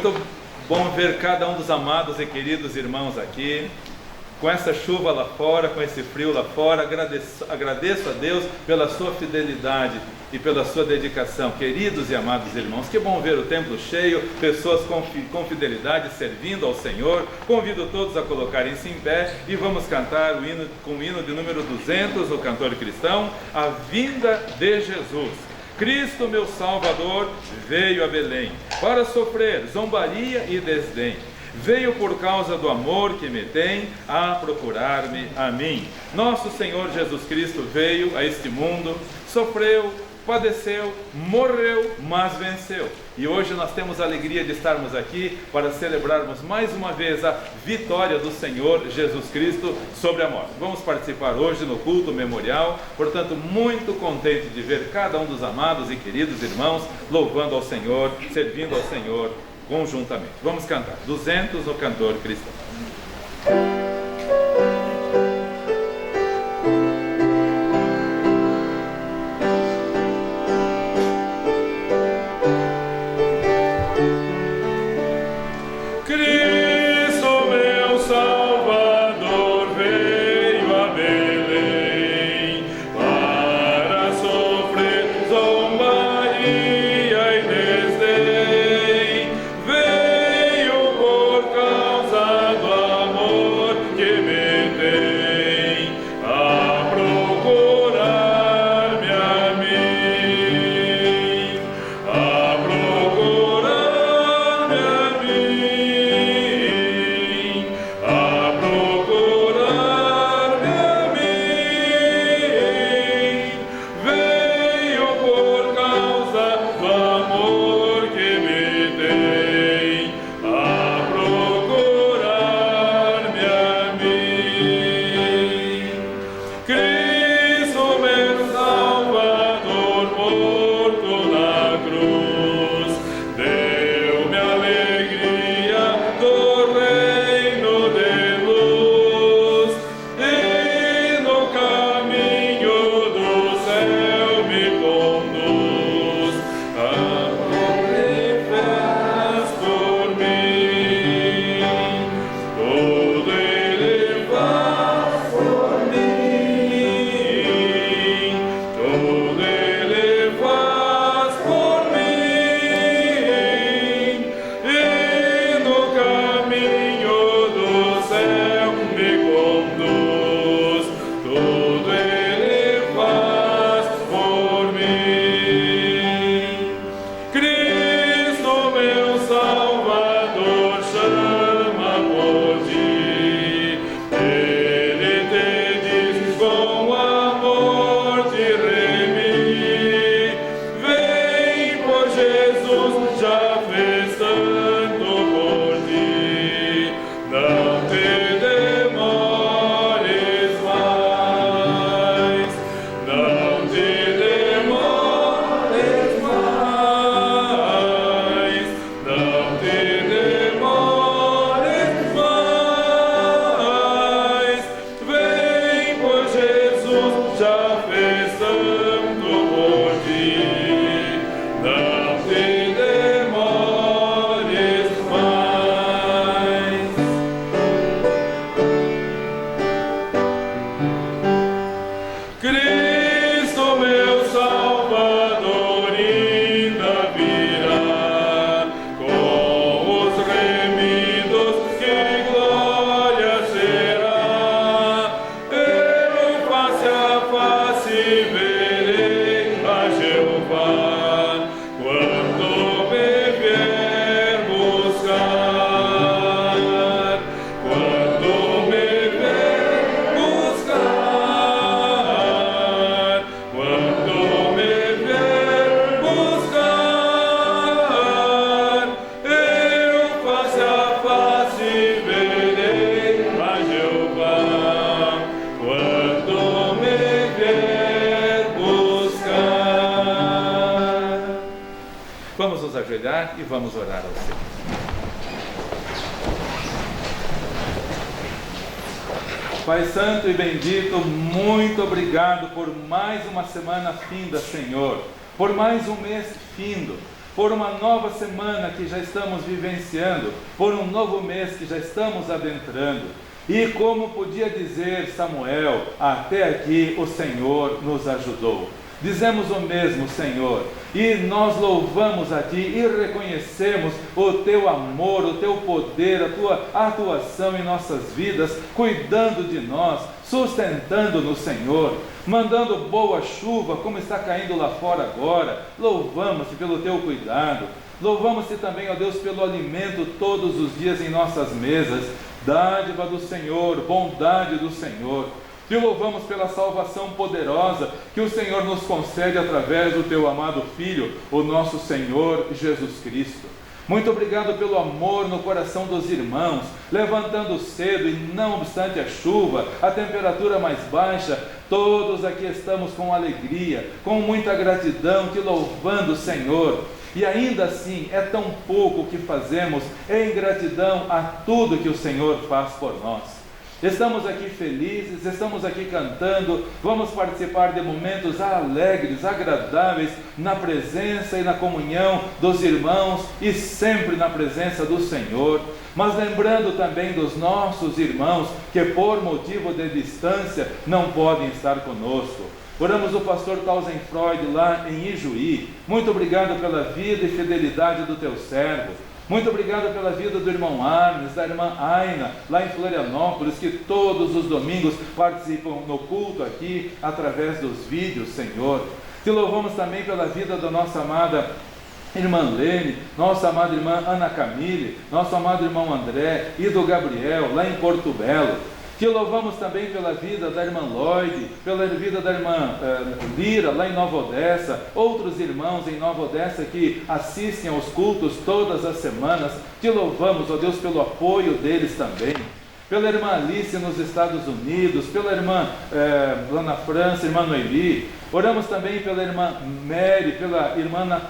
Muito bom ver cada um dos amados e queridos irmãos aqui, com essa chuva lá fora, com esse frio lá fora. Agradeço a Deus pela sua fidelidade e pela sua dedicação, queridos e amados irmãos. Que bom ver o templo cheio, pessoas com fidelidade servindo ao Senhor. Convido todos a colocarem-se em pé e vamos cantar o hino, com o hino de número 200, o cantor cristão, A Vinda de Jesus. Cristo, meu Salvador, veio a Belém para sofrer zombaria e desdém. Veio por causa do amor que me tem a procurar-me a mim. Nosso Senhor Jesus Cristo veio a este mundo, sofreu, padeceu, morreu, mas venceu. E hoje nós temos a alegria de estarmos aqui para celebrarmos mais uma vez a vitória do Senhor Jesus Cristo sobre a morte. Vamos participar hoje no culto memorial, portanto muito contente de ver cada um dos amados e queridos irmãos louvando ao Senhor, servindo ao Senhor conjuntamente. Vamos cantar 200 no cantor cristão. Vamos nos ajoelhar e vamos orar ao Senhor. Pai Santo e bendito, muito obrigado por mais uma semana finda, Senhor, por mais um mês findo, por uma nova semana que já estamos vivenciando, por um novo mês que já estamos adentrando. E como podia dizer Samuel, até aqui o Senhor nos ajudou. Dizemos o mesmo, Senhor, e nós louvamos a Ti e reconhecemos o Teu amor, o Teu poder, a Tua atuação em nossas vidas, cuidando de nós, sustentando-nos, Senhor, mandando boa chuva, como está caindo lá fora agora. Louvamos-te pelo Teu cuidado, louvamos-te também, ó Deus, pelo alimento todos os dias em nossas mesas, dádiva do Senhor, bondade do Senhor. Te louvamos pela salvação poderosa que o Senhor nos concede através do Teu amado Filho, o nosso Senhor Jesus Cristo. Muito obrigado pelo amor no coração dos irmãos, levantando cedo e não obstante a chuva, a temperatura mais baixa, todos aqui estamos com alegria, com muita gratidão, Te louvando, Senhor. E ainda assim é tão pouco o que fazemos em gratidão a tudo que o Senhor faz por nós. Estamos aqui felizes, estamos aqui cantando, vamos participar de momentos alegres, agradáveis, na presença e na comunhão dos irmãos e sempre na presença do Senhor. Mas lembrando também dos nossos irmãos que por motivo de distância não podem estar conosco. Oramos o pastor Tausenfreud lá em Ijuí. Muito obrigado pela vida e fidelidade do teu servo. Muito obrigado pela vida do irmão Arnes, da irmã Aina, lá em Florianópolis, que todos os domingos participam no culto aqui, através dos vídeos, Senhor. Te louvamos também pela vida da nossa amada irmã Lene, nossa amada irmã Ana Camille, nosso amado irmão André e do Gabriel, lá em Porto Belo. Te louvamos também pela vida da irmã Lloyd, pela vida da irmã Lira, lá em Nova Odessa, outros irmãos em Nova Odessa que assistem aos cultos todas as semanas. Te louvamos, ó Deus, pelo apoio deles também. Pela irmã Alice nos Estados Unidos, pela irmã lá na França, irmã Noeli. Oramos também pela irmã Mary, pela irmã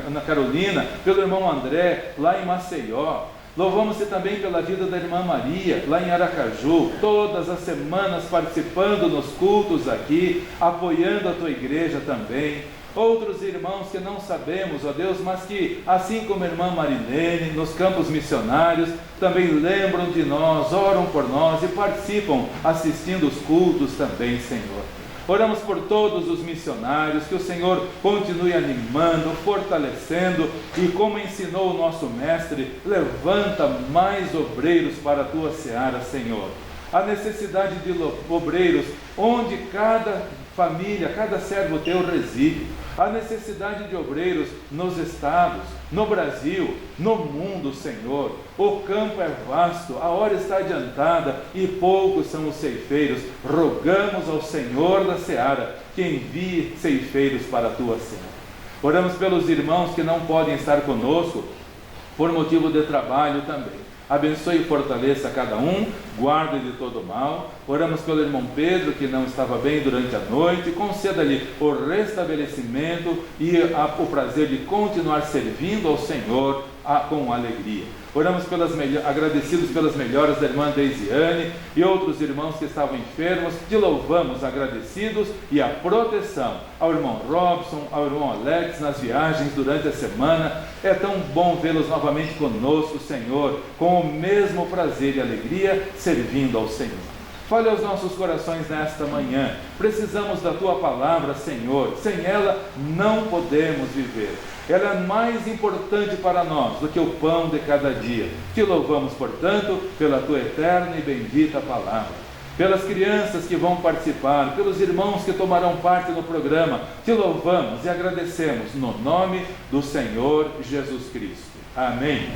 Ana Carolina, pelo irmão André, lá em Maceió. Louvamos-te também pela vida da irmã Maria, lá em Aracaju, todas as semanas participando nos cultos aqui, apoiando a tua igreja também. Outros irmãos que não sabemos, ó Deus, mas que, assim como a irmã Marilene, nos campos missionários, também lembram de nós, oram por nós e participam assistindo os cultos também, Senhor. Oramos por todos os missionários, que o Senhor continue animando, fortalecendo e, como ensinou o nosso mestre, levanta mais obreiros para a tua seara, Senhor. A necessidade de obreiros onde cada família, cada servo teu reside. A necessidade de obreiros nos estados, no Brasil, no mundo, Senhor. O campo é vasto, a hora está adiantada e poucos são os ceifeiros. Rogamos ao Senhor da seara que envie ceifeiros para a tua seara. Oramos pelos irmãos que não podem estar conosco por motivo de trabalho também. Abençoe e fortaleça cada um, guarde de todo mal. Oramos pelo irmão Pedro, que não estava bem durante a noite. Conceda-lhe o restabelecimento e o prazer de continuar servindo ao Senhor com alegria. Oramos agradecidos pelas melhoras da irmã Deisiane e outros irmãos que estavam enfermos. Te louvamos agradecidos e a proteção ao irmão Robson, ao irmão Alex nas viagens durante a semana. É tão bom vê-los novamente conosco, Senhor, com o mesmo prazer e alegria, servindo ao Senhor. Fale aos nossos corações nesta manhã. Precisamos da Tua palavra, Senhor. Sem ela não podemos viver. Ela é mais importante para nós do que o pão de cada dia. Te louvamos, portanto, pela Tua eterna e bendita palavra. Pelas crianças que vão participar, pelos irmãos que tomarão parte no programa, te louvamos e agradecemos no nome do Senhor Jesus Cristo. Amém.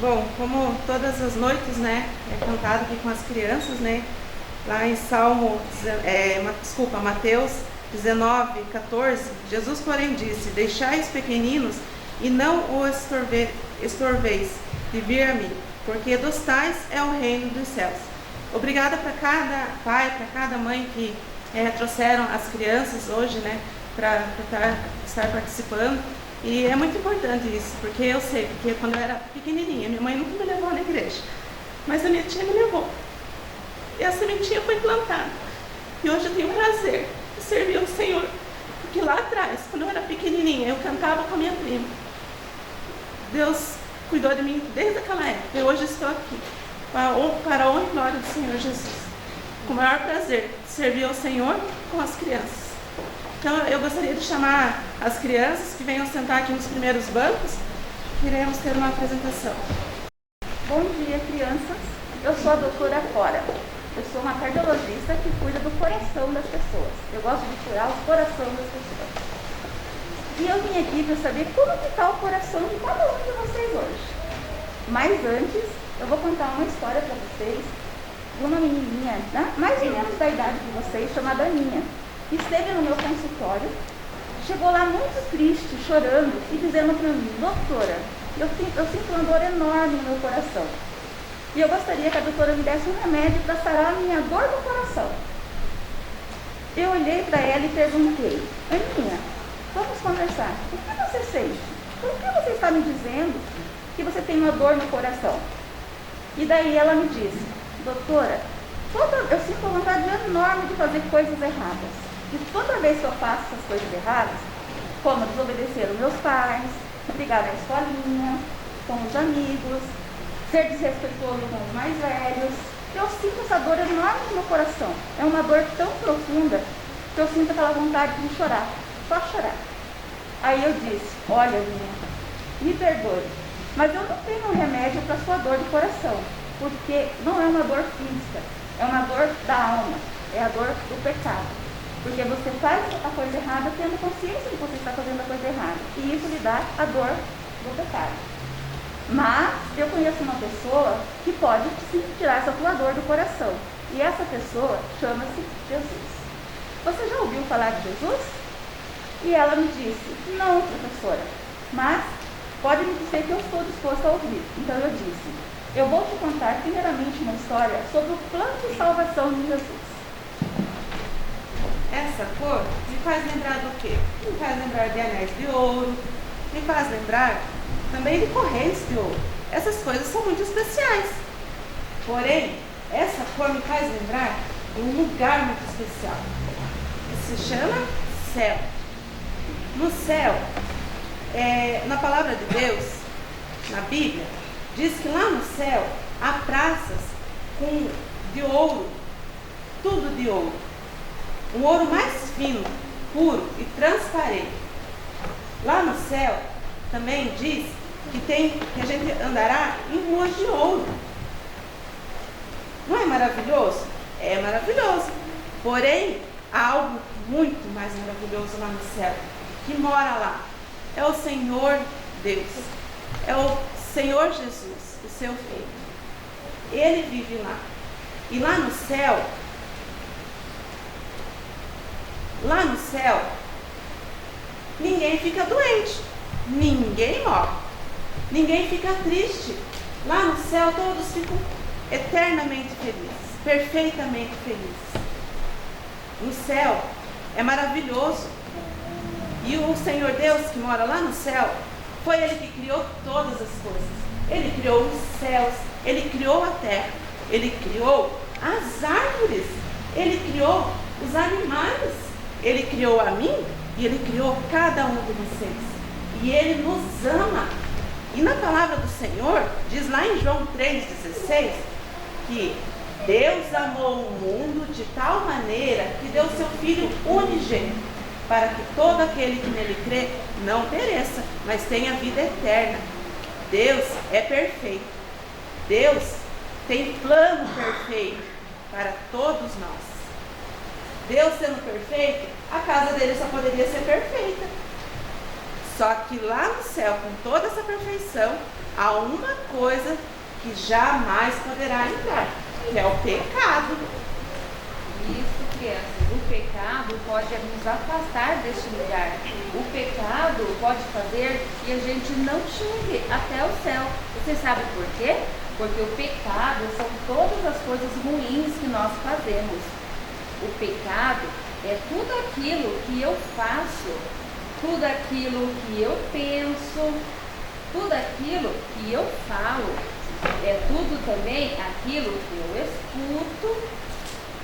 Bom, como todas as noites, né, é cantado aqui com as crianças, né, lá em Mateus 19, 14, Jesus, porém, disse: deixai os pequeninos e não o estorveis de vir a mim, porque dos tais é o reino dos céus. Obrigada para cada pai, para cada mãe que trouxeram as crianças hoje, né, para estar participando. E é muito importante isso, porque eu sei, porque quando eu era pequenininha, minha mãe nunca me levou na igreja, mas a minha tia me levou. E a sementinha foi plantada. E hoje eu tenho o prazer de servir ao Senhor, porque lá atrás, quando eu era pequenininha, eu cantava com a minha prima. Deus cuidou de mim desde aquela época, e hoje estou aqui, para a honra e glória do Senhor Jesus, com o maior prazer de servir ao Senhor com as crianças. Então eu gostaria de chamar as crianças que venham sentar aqui nos primeiros bancos, que iremos ter uma apresentação. Bom dia, crianças. Eu sou a doutora Cora. Eu sou uma cardiologista que cuida do coração das pessoas. Eu gosto de curar o coração das pessoas. E eu vim aqui para saber como que está o coração de cada um de vocês hoje. Mas antes, eu vou contar uma história para vocês de uma menininha, né, mais ou menos da idade de vocês, chamada Aninha, que esteve no meu consultório, chegou lá muito triste, chorando e dizendo para mim: doutora, eu sinto uma dor enorme no meu coração. E eu gostaria que a doutora me desse um remédio para sarar a minha dor no coração. Eu olhei para ela e perguntei: Aninha, vamos conversar. O que você sente? Por que você está me dizendo que você tem uma dor no coração? E daí ela me disse: doutora, eu sinto uma vontade enorme de fazer coisas erradas. E toda vez que eu faço essas coisas erradas, como desobedecer os meus pais, brigar na escolinha, com os amigos, ser desrespeitoso com os mais velhos, eu sinto essa dor enorme no meu coração. É uma dor tão profunda que eu sinto aquela vontade de chorar, só chorar. Aí eu disse: olha, minha, me perdoe, mas eu não tenho um remédio para a sua dor do coração, porque não é uma dor física, é uma dor da alma, é a dor do pecado. Porque você faz a coisa errada tendo consciência de que você está fazendo a coisa errada, e isso lhe dá a dor do pecado. Mas eu conheço uma pessoa que pode sim tirar essa tua dor do coração, e essa pessoa chama-se Jesus. Você já ouviu falar de Jesus? E ela me disse: não, professora, mas pode me dizer que eu estou disposta a ouvir. Então eu disse: eu vou te contar primeiramente uma história sobre o plano de salvação de Jesus. Essa cor me faz lembrar do quê? Me faz lembrar de anéis de ouro, me faz lembrar também de correntes de ouro. Essas coisas são muito especiais. Porém, essa cor me faz lembrar de um lugar muito especial, que se chama céu. No céu, na palavra de Deus, na Bíblia, diz que lá no céu há praças de ouro, tudo de ouro. Um ouro mais fino, puro e transparente. Lá no céu também diz que a gente andará em ruas de ouro. Não é maravilhoso? É maravilhoso. Porém, há algo muito mais maravilhoso lá no céu, que mora lá. É o Senhor Deus. É o Senhor Jesus, o seu Filho. Ele vive lá. E lá no céu, ninguém fica doente, ninguém morre, ninguém fica triste. Lá no céu todos ficam eternamente felizes, perfeitamente felizes. No céu é maravilhoso. E o Senhor Deus que mora lá no céu, foi Ele que criou todas as coisas. Ele criou os céus, Ele criou a terra, Ele criou as árvores, Ele criou os animais. Ele criou a mim e Ele criou cada um de vocês. E Ele nos ama. E na palavra do Senhor, diz lá em João 3,16, que Deus amou o mundo de tal maneira que deu seu Filho unigênito, para que todo aquele que nele crê não pereça, mas tenha vida eterna. Deus é perfeito. Deus tem plano perfeito para todos nós. Deus sendo perfeito, a casa dele só poderia ser perfeita. Só que lá no céu, com toda essa perfeição, há uma coisa que jamais poderá entrar, que é o pecado. Isso, crianças, o pecado pode nos afastar deste lugar. O pecado pode fazer que a gente não chegue até o céu. Você sabe por quê? Porque o pecado são todas as coisas ruins que nós fazemos. O pecado é tudo aquilo que eu faço, tudo aquilo que eu penso, tudo aquilo que eu falo. É tudo também aquilo que eu escuto,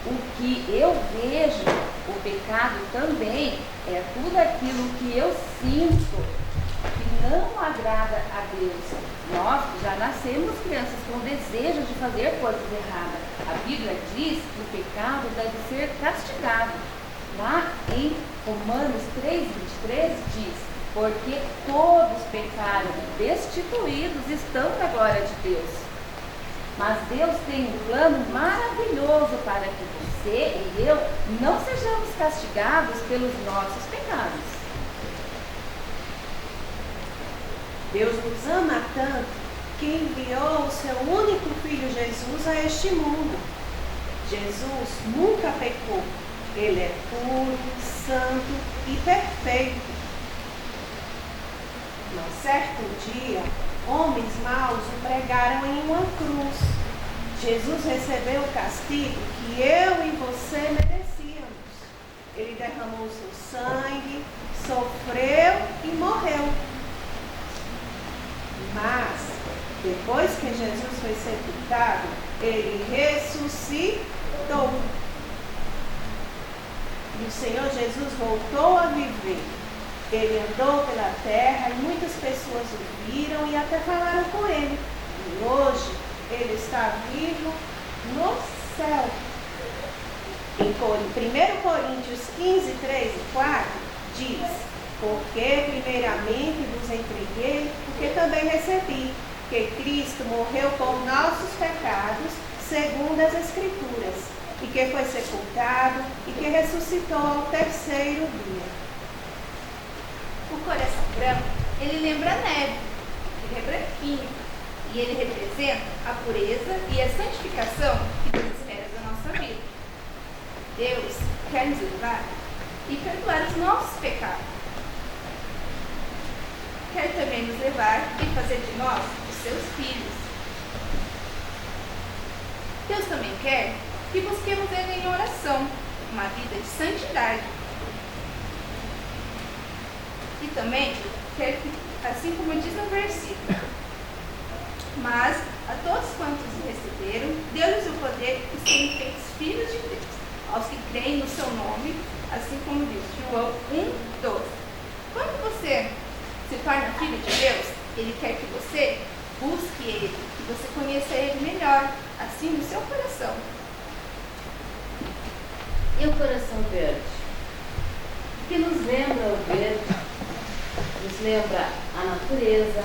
o que eu vejo. O pecado também é tudo aquilo que eu sinto que não agrada a Deus. Nós já nascemos crianças com desejo de fazer coisas erradas. A Bíblia diz que o pecado deve ser castigado. Lá em Romanos 3:23 diz: porque todos pecaram e destituídos estão da glória de Deus. Mas Deus tem um plano maravilhoso para que você e eu não sejamos castigados pelos nossos pecados. Deus nos ama tanto que enviou o seu único filho Jesus a este mundo. Jesus nunca pecou. Ele é puro, santo e perfeito. Mas certo dia, homens maus o pregaram em uma cruz. Jesus recebeu o castigo que eu e você merecíamos. Ele derramou seu sangue, sofreu e morreu. Mas, depois que Jesus foi sepultado, ele ressuscitou. E o Senhor Jesus voltou a viver. Ele andou pela terra e muitas pessoas o viram e até falaram com ele. E hoje ele está vivo no céu. Em 1 Coríntios 15, 3 e 4 diz: porque primeiramente vos entreguei, porque também recebi, que Cristo morreu por nossos pecados, segundo as Escrituras, e que foi sepultado e que ressuscitou ao terceiro dia. O coração branco, ele lembra a neve, ele é branquinho, e ele representa a pureza e a santificação que Deus espera da nossa vida. Deus quer nos levar e perdoar os nossos pecados. Quer também nos levar e fazer de nós os seus filhos. Deus também quer que busquemos Ele em oração, uma vida de santidade. E também quer que, assim como diz no versículo, mas a todos quantos o receberam, deu-lhes o poder de serem feitos filhos de Deus, aos que creem no seu nome, assim como diz João 1:12. Quando você se torna filho de Deus, Ele quer que você busque Ele, que você conheça Ele melhor, assim no seu coração. E o coração verde? O que nos lembra o verde? Nos lembra a natureza,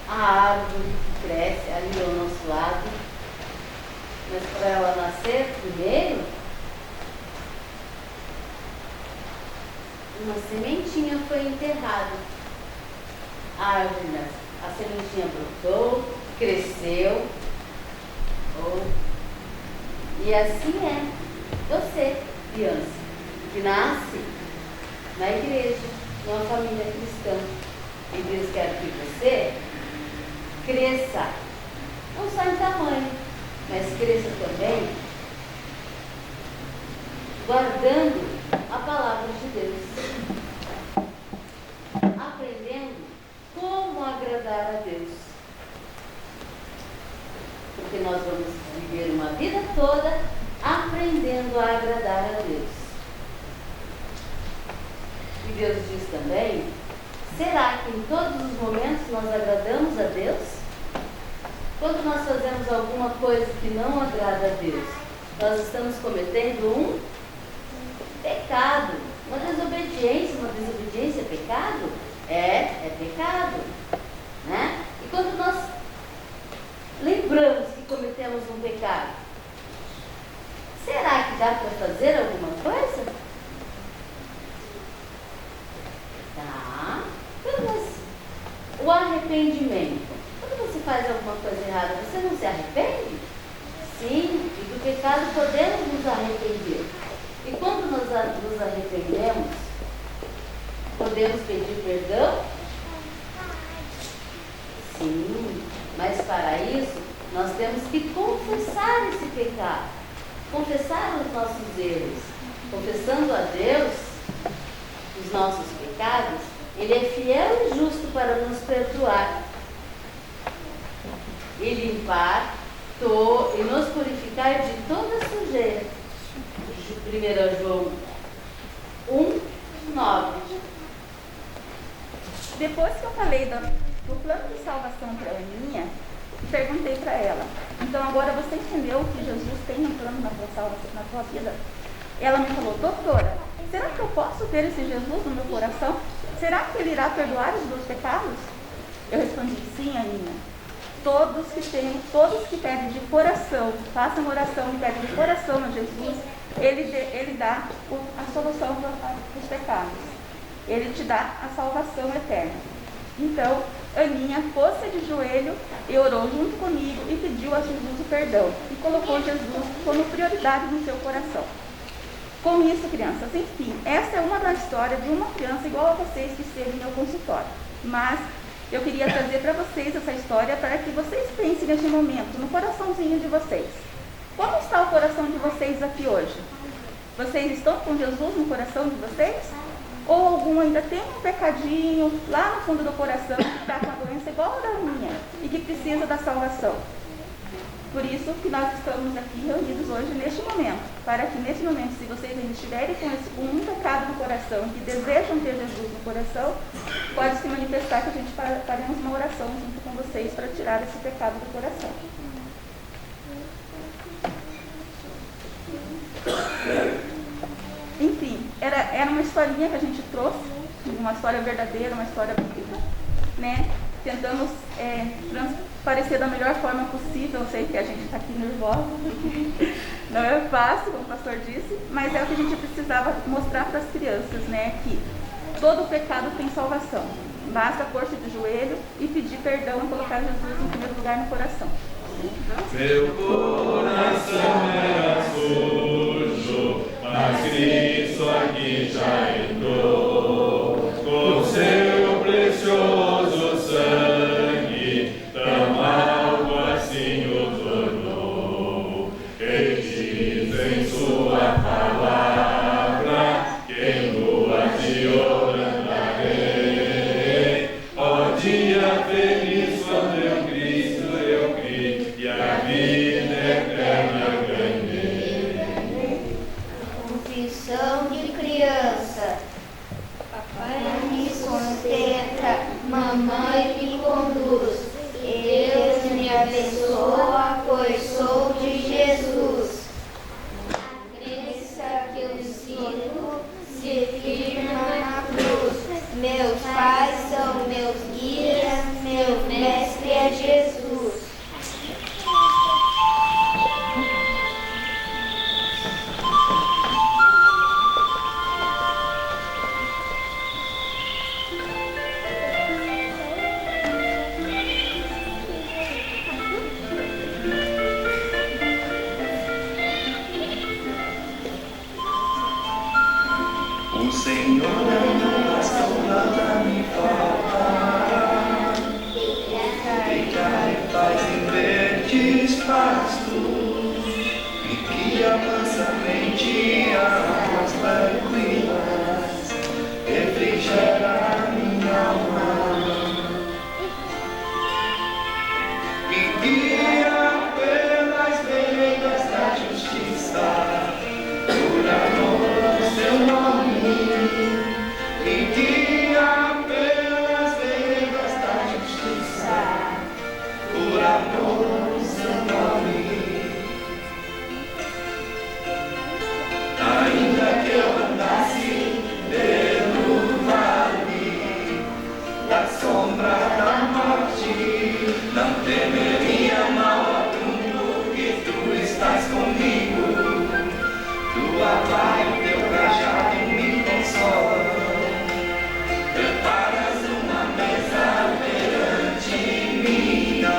a árvore que cresce ali ao nosso lado. Mas para ela nascer primeiro, uma sementinha foi enterrada. A árvore, a sementinha brotou, cresceu, e assim é você, criança, que nasce na igreja, numa família cristã. E Deus quer que você cresça, não só em tamanho, mas cresça também guardando a palavra de Deus, aprendendo como agradar a Deus, porque nós vamos viver uma vida toda aprendendo a agradar a Deus. E Deus diz também: será que em todos os momentos nós agradamos a Deus? Quando nós fazemos alguma coisa que não agrada a Deus, nós estamos cometendo um pecado, uma desobediência. Uma desobediência é pecado? É pecado, né? E quando nós lembramos que cometemos um pecado, será que dá para fazer alguma coisa? Tá. Então, mas o arrependimento, quando faz alguma coisa errada, você não se arrepende? Sim, e do pecado podemos nos arrepender. E quando nos arrependemos, podemos pedir perdão? Sim, mas para isso nós temos que confessar esse pecado, confessar os nossos erros. Confessando a Deus os nossos pecados, Ele é fiel e justo para nos perdoar e limpar e nos purificar de toda sujeira. 1 João 1:9. Depois que eu falei do plano de salvação para a Aninha, perguntei para ela, então agora você entendeu que Jesus tem um plano na tua salvação, na tua vida? Ela me falou, doutora, será que eu posso ter esse Jesus no meu coração? Será que Ele irá perdoar os meus pecados? Eu respondi, sim, Aninha. Todos que pedem de coração, façam oração e pedem de coração a Jesus, Ele dá a solução dos pecados. Ele te dá a salvação eterna. Então, Aninha pôs-se de joelho e orou junto comigo e pediu a Jesus o perdão. E colocou Jesus como prioridade no seu coração. Com isso, crianças, enfim, essa é uma da história de uma criança igual a vocês que esteve no meu consultório. Mas eu queria trazer para vocês essa história para que vocês pensem nesse momento, no coraçãozinho de vocês. Como está o coração de vocês aqui hoje? Vocês estão com Jesus no coração de vocês? Ou algum ainda tem um pecadinho lá no fundo do coração que está com a doença igual a da minha e que precisa da salvação? Por isso que nós estamos aqui reunidos hoje neste momento, para que nesse momento, se vocês ainda estiverem com um pecado no coração, que desejam ter Jesus no coração, pode se manifestar que a gente faremos uma oração junto com vocês para tirar esse pecado do coração. Enfim, era uma historinha que a gente trouxe, uma história verdadeira, uma história bíblica, né? Tentamos transparecer da melhor forma possível. Eu sei que a gente está aqui nervosa, não é fácil, como o pastor disse, mas é o que a gente precisava mostrar para as crianças, né? Que todo pecado tem salvação. Basta pôr-se de joelho e pedir perdão e colocar Jesus em primeiro lugar no coração. Meu coração era sujo, mas Cristo aqui já entrou, com seu precioso sangue, tão algo assim o tornou. Ele diz em sua palavra, que nua de ouro andarei. Ó dia feliz quando eu Cristo eu criei, e a vida eterna ganhei. Confissão de criança. Papai me sustenta, mamãe me conduz. Deus me abençoa, pois sou de Jesus. A crença que eu sigo se firma na cruz. Meus pais são meus guias, meu mestre é Jesus. O Senhor não basta nada me faltar. Deitar em paz em verdes pastos, e guia mansamente águas tranquilas, refrigera minha alma. Me guia pelas veredas da justiça, por amor do seu nome. Me guia pelas veredas da justiça, por amor do seu nome. Ainda que eu andasse pelo vale da sombra da morte, não temeria mal algum, porque tu estás comigo. Tua vara e o teu cajado me consolam. Preparas uma mesa perante mim na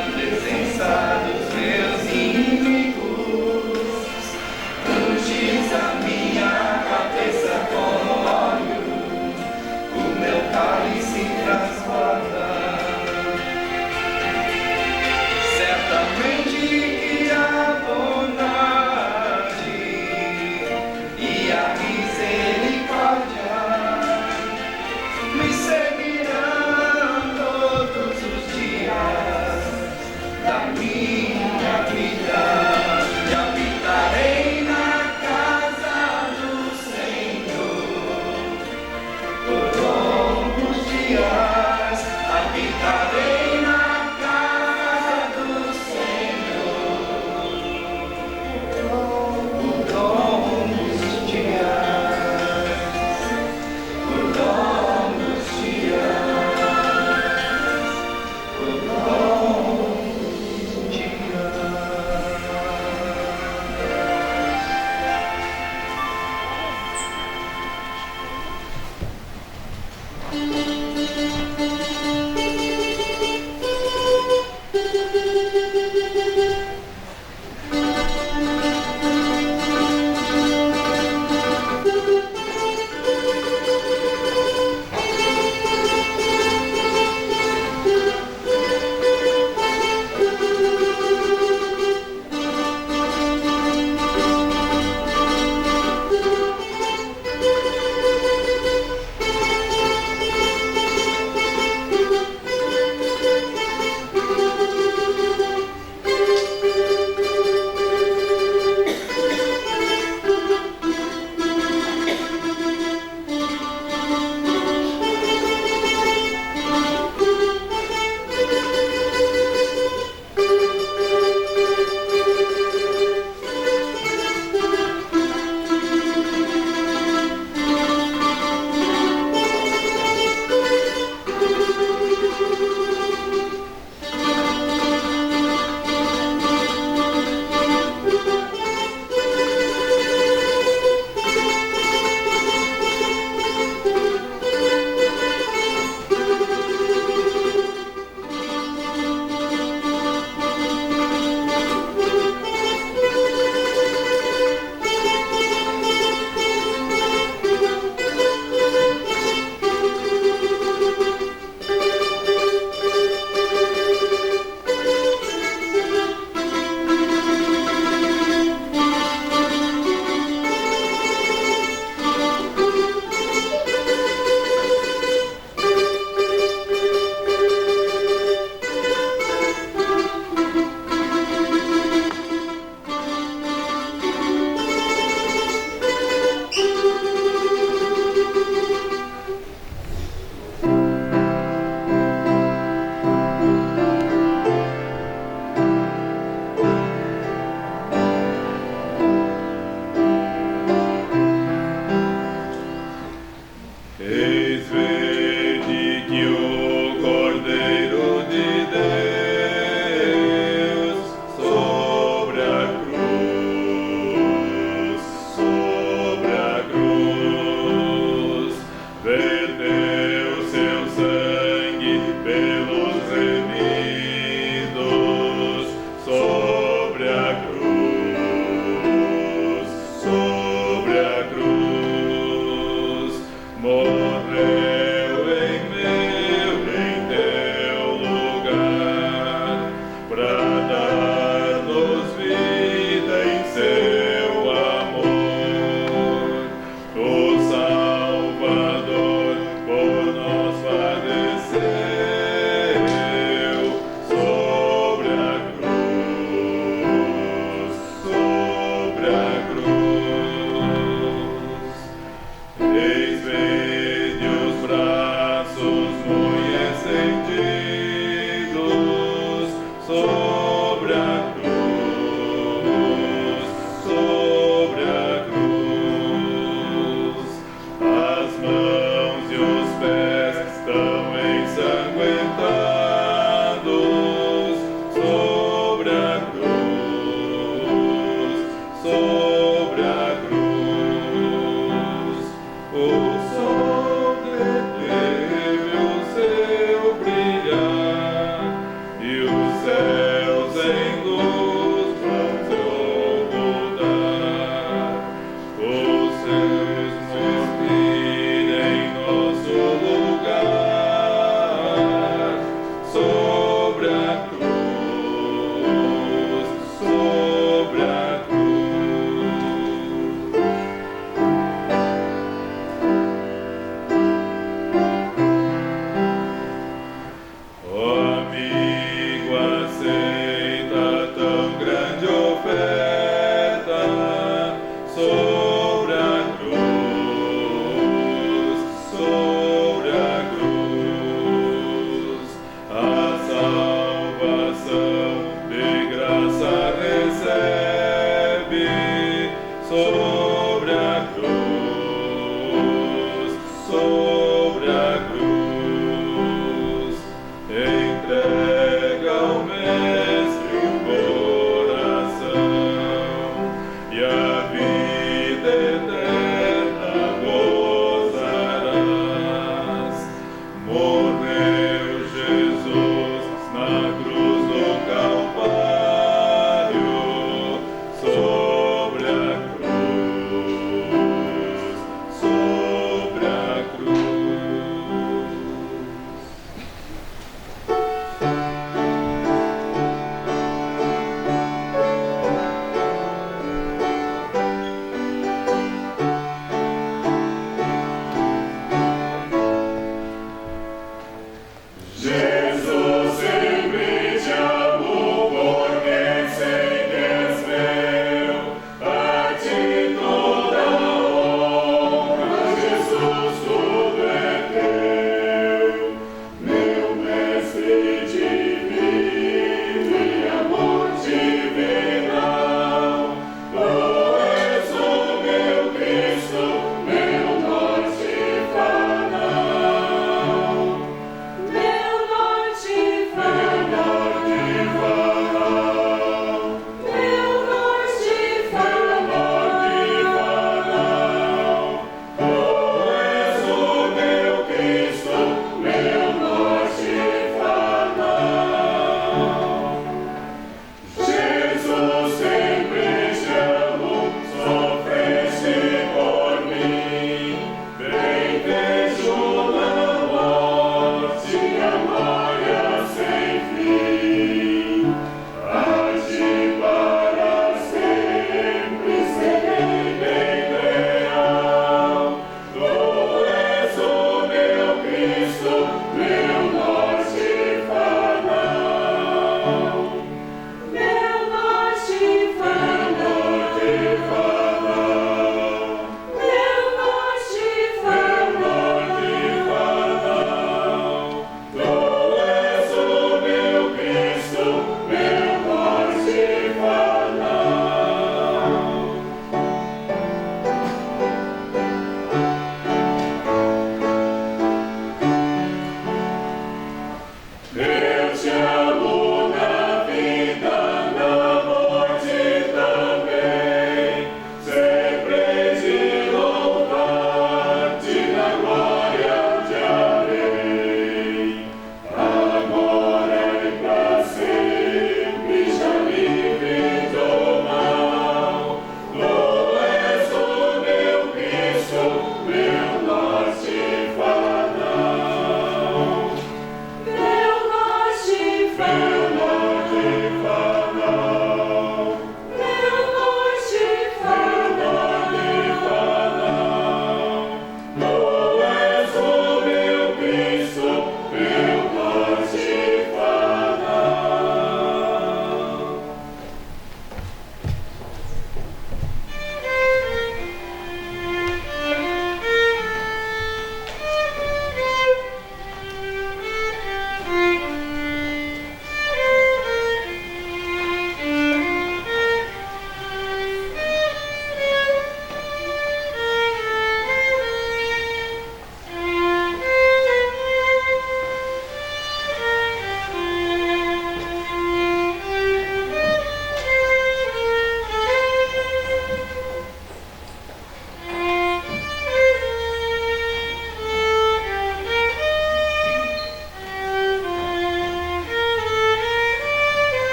céu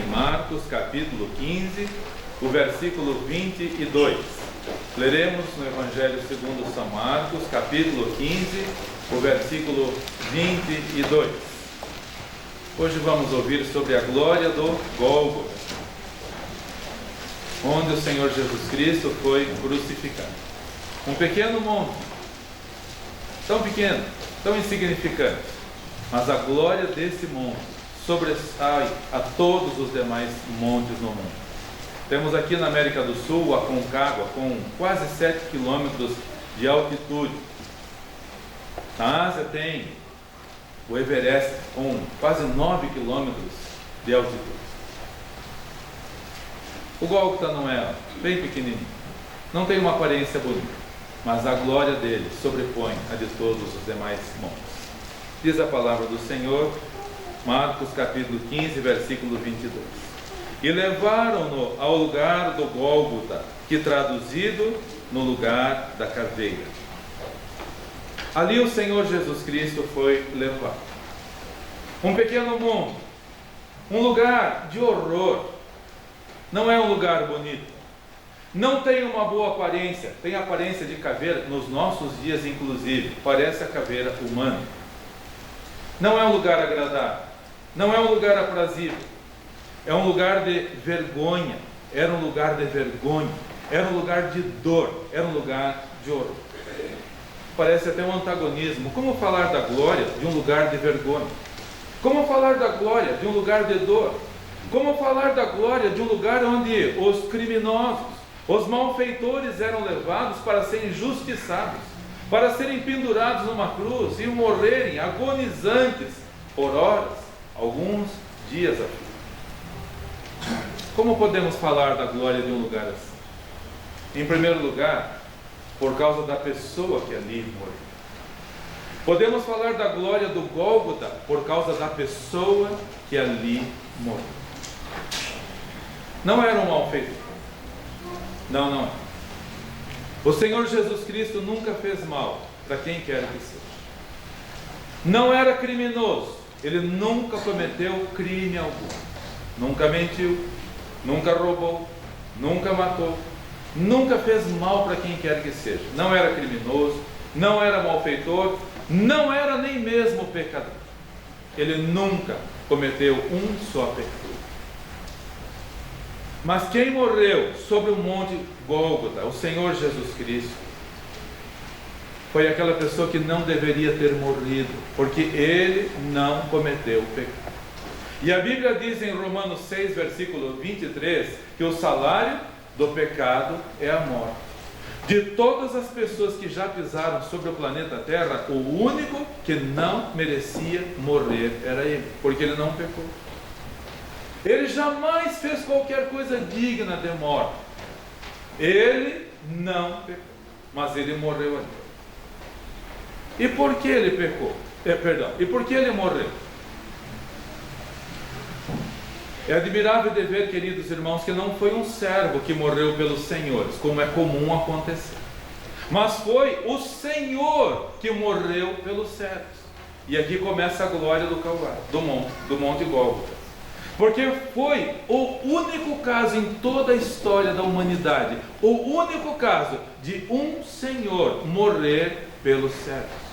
em Marcos, capítulo 15, o versículo 22. Leremos no Evangelho segundo São Marcos, capítulo 15, o versículo 22. Hoje vamos ouvir sobre a glória do Gólgota, onde o Senhor Jesus Cristo foi crucificado. Um pequeno monte, tão pequeno, tão insignificante, mas a glória desse monte sobressai a todos os demais montes no mundo. Temos aqui na América do Sul a Concagua, com quase 7 quilômetros de altitude. Na Ásia tem o Everest, com quase 9 quilômetros de altitude. O Gólgota não é bem pequenininho, não tem uma aparência bonita, mas a glória dele sobrepõe a de todos os demais montes. Diz a palavra do Senhor, Marcos capítulo 15, versículo 22. E levaram-no ao lugar do Gólgota, que traduzido, no lugar da caveira. Ali o Senhor Jesus Cristo foi levado. Um pequeno monte, um lugar de horror. Não é um lugar bonito. Não tem uma boa aparência. Tem aparência de caveira nos nossos dias, inclusive. Parece a caveira humana. Não é um lugar agradável. Não é um lugar aprazível. É um lugar de vergonha. Era um lugar de vergonha. Era um lugar de dor. Era um lugar de horror. Parece até um antagonismo. Como falar da glória de um lugar de vergonha? Como falar da glória de um lugar de dor? Como falar da glória de um lugar onde os criminosos, os malfeitores eram levados para serem justiçados, para serem pendurados numa cruz e morrerem agonizantes por horas, alguns dias a fim? Como podemos falar da glória de um lugar assim? Em primeiro lugar, por causa da pessoa que ali morreu. Podemos falar da glória do Gólgota por causa da pessoa que ali morreu. Não era um malfeitor. Não é. O Senhor Jesus Cristo nunca fez mal para quem quer que seja. Não era criminoso. Ele nunca cometeu crime algum. Nunca mentiu, nunca roubou, nunca matou, nunca fez mal para quem quer que seja. Não era criminoso, não era malfeitor, não era nem mesmo pecador. Ele nunca cometeu um só pecado. Mas quem morreu sobre o monte Gólgota, o Senhor Jesus Cristo, foi aquela pessoa que não deveria ter morrido, porque ele não cometeu pecado. E a Bíblia diz em Romanos 6, versículo 23, que o salário do pecado é a morte. De todas as pessoas que já pisaram sobre o planeta Terra, o único que não merecia morrer era ele, porque ele não pecou. Ele jamais fez qualquer coisa digna de morte. Ele não pecou, mas ele morreu ali. E por que ele pecou? E por que ele morreu? É admirável de ver, queridos irmãos, que não foi um servo que morreu pelos senhores, como é comum acontecer, mas foi o Senhor que morreu pelos servos. E aqui começa a glória do Calvário, do monte Gólgota, porque foi o único caso em toda a história da humanidade, o único caso de um Senhor morrer pelos servos.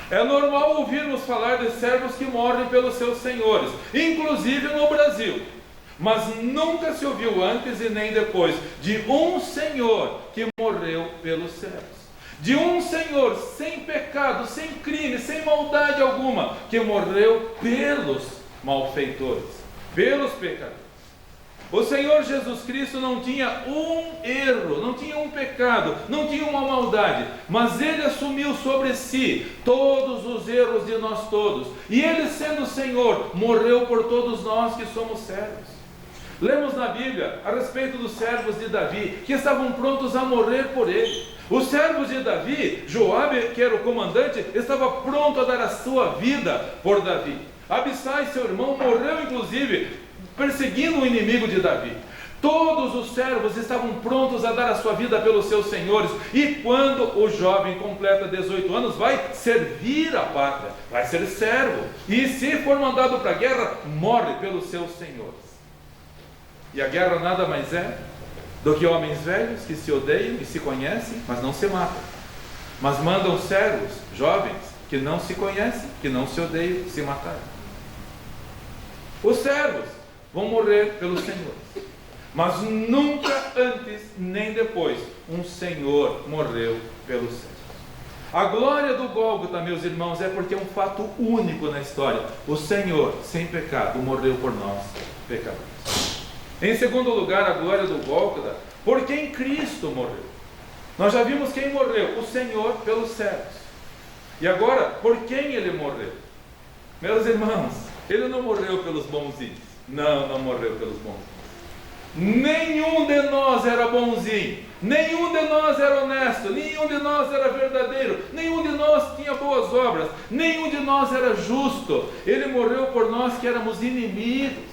É normal ouvirmos falar de servos que morrem pelos seus senhores, inclusive no Brasil. Mas nunca se ouviu antes e nem depois de um Senhor que morreu pelos servos. De um Senhor sem pecado, sem crime, sem maldade alguma, que morreu pelos malfeitores, pelos pecadores. O Senhor Jesus Cristo não tinha um erro, não tinha um pecado, não tinha uma maldade, mas Ele assumiu sobre si todos os erros de nós todos. E Ele, sendo Senhor, morreu por todos nós que somos servos. Lemos na Bíblia a respeito dos servos de Davi, que estavam prontos a morrer por ele. Os servos de Davi, Joabe, que era o comandante, estava pronto a dar a sua vida por Davi. Abissai, seu irmão, morreu inclusive perseguindo o inimigo de Davi. Todos os servos estavam prontos a dar a sua vida pelos seus senhores. E quando o jovem completa 18 anos, vai servir a pátria, vai ser servo. E se for mandado para a guerra, morre pelos seus senhores. E a guerra nada mais é do que homens velhos que se odeiam e se conhecem, mas não se matam. Mas mandam servos, jovens, que não se conhecem, que não se odeiam, se matarem. Os servos vão morrer pelos senhores, mas nunca antes nem depois um senhor morreu pelos servos. A glória do Gólgota, meus irmãos, é porque é um fato único na história. O Senhor, sem pecado, morreu por nós, pecadores. Em segundo lugar, a glória do Gólgota, porque em Cristo morreu. Nós já vimos quem morreu, o Senhor pelos servos. E agora, por quem ele morreu? Meus irmãos, ele não morreu pelos bonzinhos. Não morreu pelos bonzinhos. Nenhum de nós era bonzinho, nenhum de nós era honesto, nenhum de nós era verdadeiro, nenhum de nós tinha boas obras, nenhum de nós era justo. Ele morreu por nós que éramos inimigos.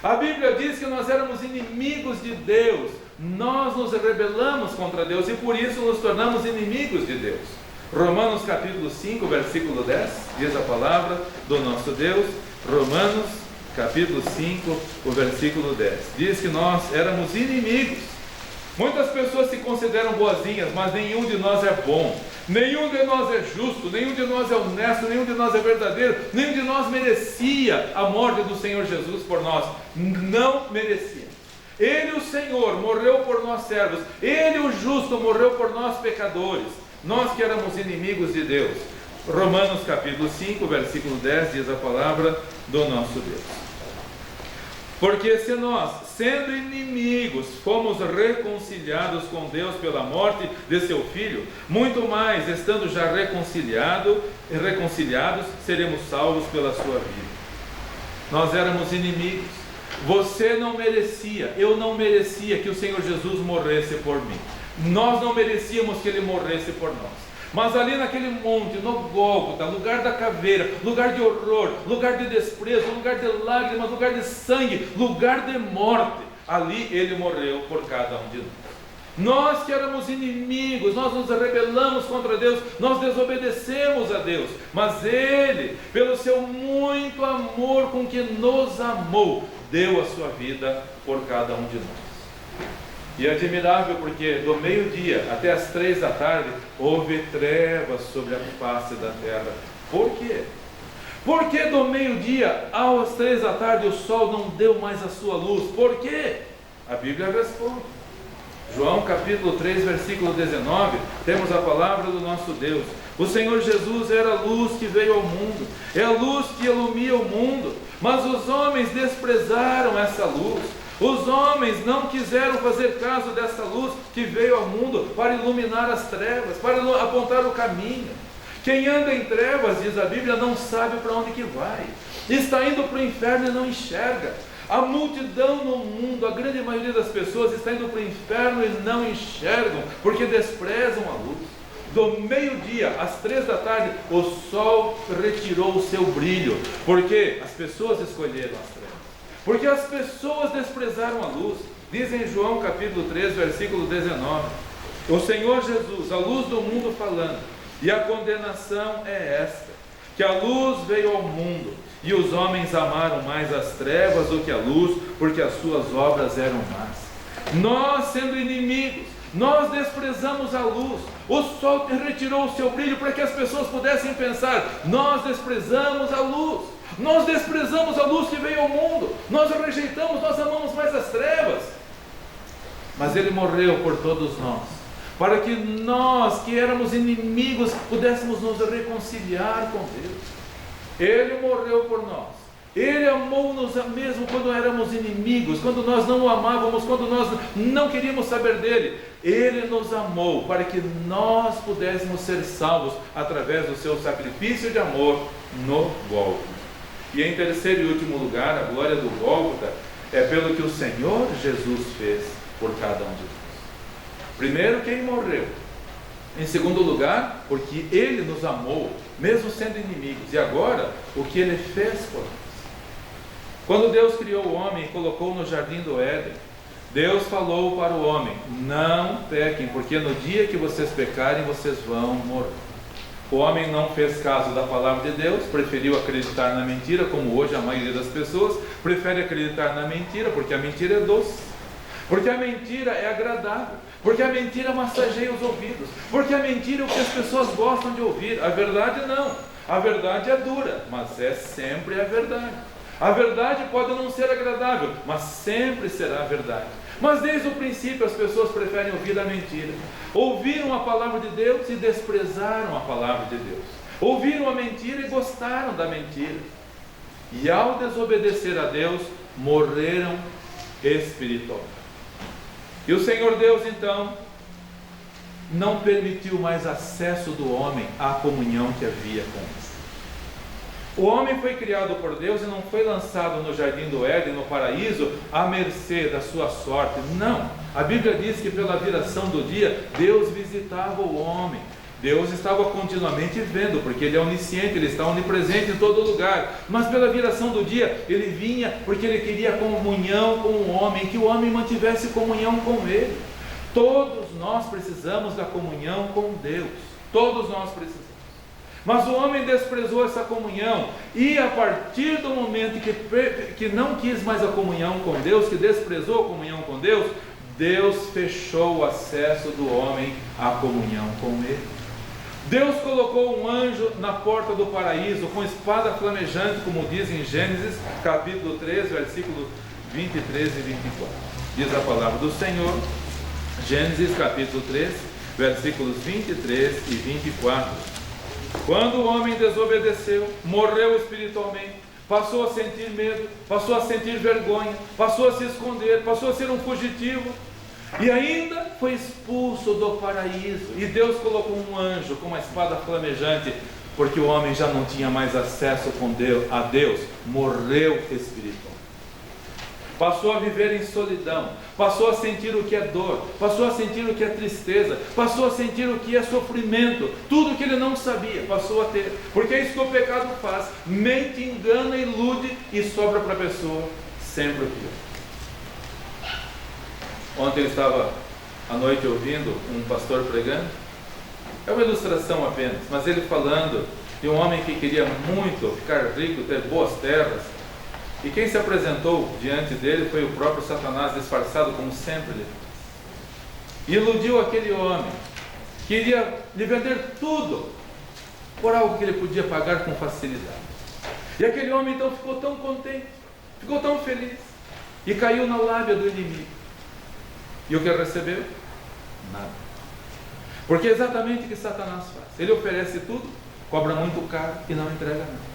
A Bíblia diz que nós éramos inimigos de Deus. Nós nos rebelamos contra Deus e por isso nos tornamos inimigos de Deus. Romanos capítulo 5, versículo 10, diz a palavra do nosso Deus. Romanos capítulo 5, o versículo 10, diz que nós éramos inimigos. Muitas pessoas se consideram boazinhas, mas nenhum de nós é bom, nenhum de nós é justo, nenhum de nós é honesto, nenhum de nós é verdadeiro, nenhum de nós merecia a morte do Senhor Jesus por nós. Não merecia. Ele, o Senhor, morreu por nós servos. Ele, o justo, morreu por nós pecadores, nós que éramos inimigos de Deus. Romanos capítulo 5, versículo 10, diz a palavra do nosso Deus. Porque se nós, sendo inimigos, fomos reconciliados com Deus pela morte de seu Filho, muito mais, estando já reconciliados, seremos salvos pela sua vida. Nós éramos inimigos. Você não merecia, eu não merecia que o Senhor Jesus morresse por mim. Nós não merecíamos que Ele morresse por nós. Mas ali naquele monte, no Gólgota, lugar da caveira, lugar de horror, lugar de desprezo, lugar de lágrimas, lugar de sangue, lugar de morte, ali Ele morreu por cada um de nós. Nós que éramos inimigos, nós nos rebelamos contra Deus, nós desobedecemos a Deus, mas Ele, pelo seu muito amor com que nos amou, deu a sua vida por cada um de nós. E é admirável porque do meio-dia até as 3 da tarde houve trevas sobre a face da terra. Por quê? Porque do meio-dia às 3 da tarde o sol não deu mais a sua luz. Por quê? A Bíblia responde. João capítulo 3, versículo 19, temos a palavra do nosso Deus. O Senhor Jesus era a luz que veio ao mundo, é a luz que ilumina o mundo, mas os homens desprezaram essa luz. Os homens não quiseram fazer caso dessa luz que veio ao mundo para iluminar as trevas, para apontar o caminho. Quem anda em trevas, diz a Bíblia, não sabe para onde que vai. Está indo para o inferno e não enxerga. A multidão no mundo, a grande maioria das pessoas está indo para o inferno e não enxergam, porque desprezam a luz. Do meio-dia às 3 da tarde, o sol retirou o seu brilho, porque as pessoas escolheram as trevas. Porque as pessoas desprezaram a luz. Diz em João capítulo 3, versículo 19, o Senhor Jesus, a luz do mundo falando, e a condenação é esta, que a luz veio ao mundo, e os homens amaram mais as trevas do que a luz, porque as suas obras eram más. Nós, sendo inimigos, nós desprezamos a luz. O sol retirou o seu brilho para que as pessoas pudessem pensar, nós desprezamos a luz. Nós desprezamos a luz que veio ao mundo, nós a rejeitamos, nós amamos mais as trevas. Mas Ele morreu por todos nós, para que nós que éramos inimigos pudéssemos nos reconciliar com Deus. Ele morreu por nós, Ele amou-nos mesmo quando éramos inimigos, quando nós não o amávamos, quando nós não queríamos saber dele. Ele nos amou para que nós pudéssemos ser salvos através do seu sacrifício de amor no Gólgota. E em terceiro e último lugar, a glória do Gólgota é pelo que o Senhor Jesus fez por cada um de nós. Primeiro, que Ele morreu. Em segundo lugar, porque Ele nos amou, mesmo sendo inimigos. E agora, o que Ele fez por nós. Quando Deus criou o homem e colocou no jardim do Éden, Deus falou para o homem, não pequem, porque no dia que vocês pecarem, vocês vão morrer. O homem não fez caso da palavra de Deus, preferiu acreditar na mentira, como hoje a maioria das pessoas prefere acreditar na mentira, porque a mentira é doce, porque a mentira é agradável, porque a mentira massageia os ouvidos, porque a mentira é o que as pessoas gostam de ouvir. A verdade não, a verdade é dura, mas é sempre a verdade. A verdade pode não ser agradável, mas sempre será a verdade. Mas desde o princípio as pessoas preferem ouvir a mentira. Ouviram a palavra de Deus e desprezaram a palavra de Deus. Ouviram a mentira e gostaram da mentira. E ao desobedecer a Deus, morreram espiritualmente. E o Senhor Deus então não permitiu mais acesso do homem à comunhão que havia com ele. O homem foi criado por Deus e não foi lançado no jardim do Éden, no paraíso, à mercê da sua sorte. Não, a Bíblia diz que pela viração do dia, Deus visitava o homem. Deus estava continuamente vendo, porque Ele é onisciente, Ele está onipresente em todo lugar. Mas pela viração do dia, Ele vinha porque Ele queria comunhão com o homem, que o homem mantivesse comunhão com Ele. Todos nós precisamos da comunhão com Deus, todos nós precisamos. Mas o homem desprezou essa comunhão, e a partir do momento que não quis mais a comunhão com Deus, que desprezou a comunhão com Deus, Deus fechou o acesso do homem à comunhão com Ele. Deus colocou um anjo na porta do paraíso, com espada flamejante, como diz em Gênesis, capítulo 3, versículos 23 e 24. Diz a palavra do Senhor, Gênesis capítulo 3, versículos 23 e 24. Quando o homem desobedeceu, morreu espiritualmente, passou a sentir medo, passou a sentir vergonha, passou a se esconder, passou a ser um fugitivo, e ainda foi expulso do paraíso. E Deus colocou um anjo com uma espada flamejante, porque o homem já não tinha mais acesso a Deus, morreu espiritualmente. Passou a viver em solidão, passou a sentir o que é dor, passou a sentir o que é tristeza, passou a sentir o que é sofrimento, tudo que ele não sabia, passou a ter, porque é isso que o pecado faz: mente, engana, ilude e sobra para a pessoa sempre o pior. Ontem eu estava à noite ouvindo um pastor pregando, é uma ilustração apenas, mas ele falando de um homem que queria muito ficar rico, ter boas terras. E quem se apresentou diante dele foi o próprio Satanás, disfarçado como sempre ele faz. E iludiu aquele homem, queria lhe vender tudo por algo que ele podia pagar com facilidade. E aquele homem então ficou tão contente, ficou tão feliz, e caiu na lábia do inimigo. E o que recebeu? Nada. Porque é exatamente o que Satanás faz. Ele oferece tudo, cobra muito caro e não entrega nada.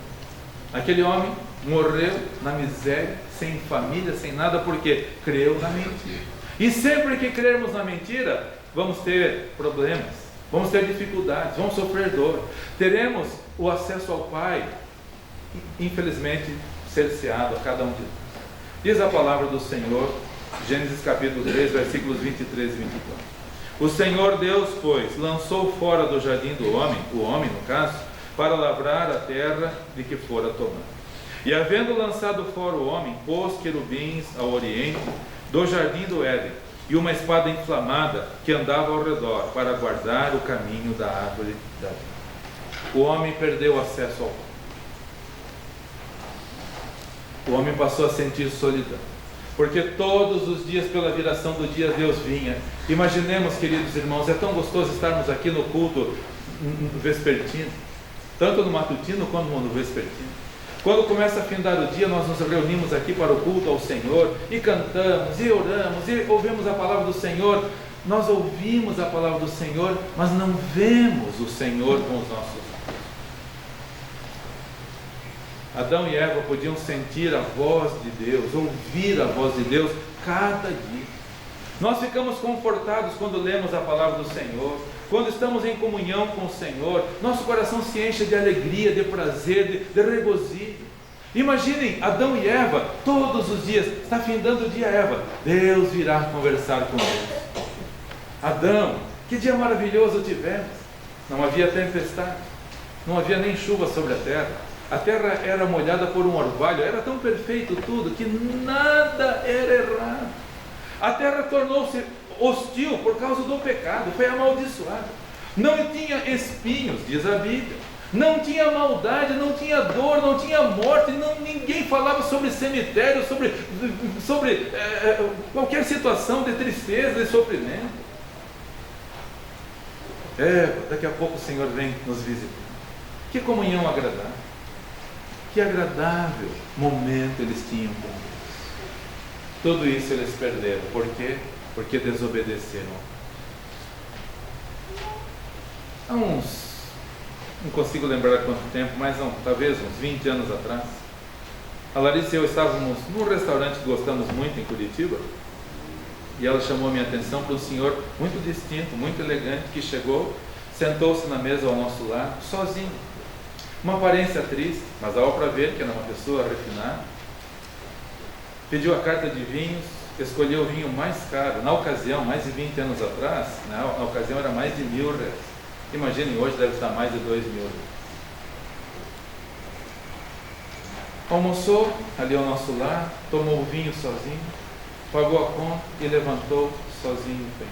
Aquele homem morreu na miséria, sem família, sem nada, porque creu na mentira. E sempre que crermos na mentira, vamos ter problemas, vamos ter dificuldades, vamos sofrer dor. Teremos o acesso ao Pai, infelizmente, cerceado a cada um de nós. Diz a palavra do Senhor, Gênesis capítulo 3, versículos 23 e 24. O Senhor Deus, pois, lançou fora do jardim do homem, o homem no caso, para lavrar a terra de que fora tomada. E havendo lançado fora o homem, pôs querubins ao oriente do jardim do Éden, e uma espada inflamada que andava ao redor, para guardar o caminho da árvore da vida. O homem perdeu acesso ao Pai. O homem passou a sentir solidão, porque todos os dias, pela viração do dia, Deus vinha. Imaginemos, queridos irmãos, é tão gostoso estarmos aqui no culto vespertino, tanto no matutino quanto no vespertino. Quando começa a findar o dia, nós nos reunimos aqui para o culto ao Senhor, e cantamos, e oramos, e ouvimos a palavra do Senhor. Nós ouvimos a palavra do Senhor, mas não vemos o Senhor com os nossos olhos. Adão e Eva podiam sentir a voz de Deus, ouvir a voz de Deus cada dia. Nós ficamos confortados quando lemos a palavra do Senhor, quando estamos em comunhão com o Senhor, nosso coração se enche de alegria, de prazer, de regozijo. Imaginem Adão e Eva, todos os dias, está findando o dia, Eva, Deus virá conversar com Deus. Adão, que dia maravilhoso tivemos, não havia tempestade, não havia nem chuva sobre a terra era molhada por um orvalho, era tão perfeito tudo, que nada era errado. A terra tornou-se hostil por causa do pecado, foi amaldiçoada. não tinha espinhos, diz a Bíblia, não tinha maldade, não tinha dor, não tinha morte, ninguém falava sobre cemitério, sobre qualquer situação de tristeza e sofrimento. Daqui a pouco o Senhor vem nos visitar. Que comunhão agradável, que agradável momento eles tinham com Deus. Tudo isso eles perderam. Por quê? Porque desobedeceram. Há não consigo lembrar quanto tempo, mas talvez uns 20 anos atrás, a Larissa e eu estávamos num restaurante que gostamos muito em Curitiba, e ela chamou a minha atenção para um senhor muito distinto, muito elegante, que chegou, sentou-se na mesa ao nosso lado, sozinho. Uma aparência triste, mas dava para ver que era uma pessoa refinada. Pediu a carta de vinhos, escolheu o vinho mais caro. Na ocasião, mais de 20 anos atrás, na ocasião era mais de R$1.000. Imaginem, hoje deve estar mais de R$2.000. Almoçou ali ao nosso lado, tomou o vinho sozinho, pagou a conta e levantou sozinho bem.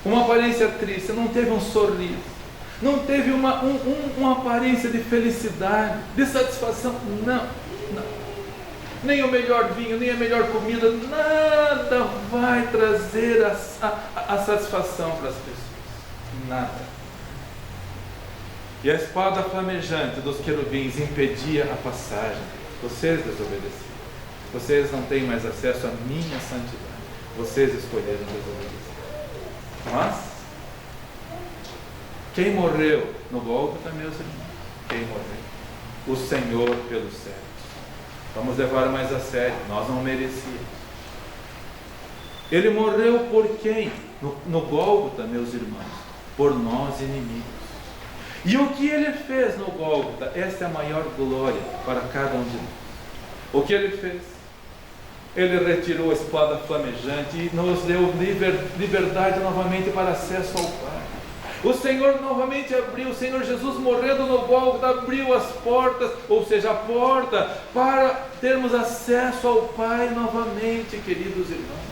Uma aparência triste, não teve um sorriso, não teve uma aparência de felicidade, de satisfação, não. Nem o melhor vinho, nem a melhor comida, nada vai trazer a satisfação para as pessoas, nada. E a espada flamejante dos querubins impedia a passagem. Vocês desobedeceram. Vocês não têm mais acesso à minha santidade. Vocês escolheram desobedecer. Mas quem morreu no Gólgota, meus irmãos? Quem morreu? O Senhor pelos céus. Vamos levar mais a sério. Nós não merecíamos. Ele morreu por quem? No Gólgota, meus irmãos? Por nós inimigos. E o que ele fez no Gólgota? Esta é a maior glória para cada um de nós. O que ele fez? Ele retirou a espada flamejante e nos deu liberdade novamente para acesso ao Pai. O Senhor novamente abriu, o Senhor Jesus morrendo no Gólgota abriu as portas, ou seja, a porta para termos acesso ao Pai novamente, queridos irmãos.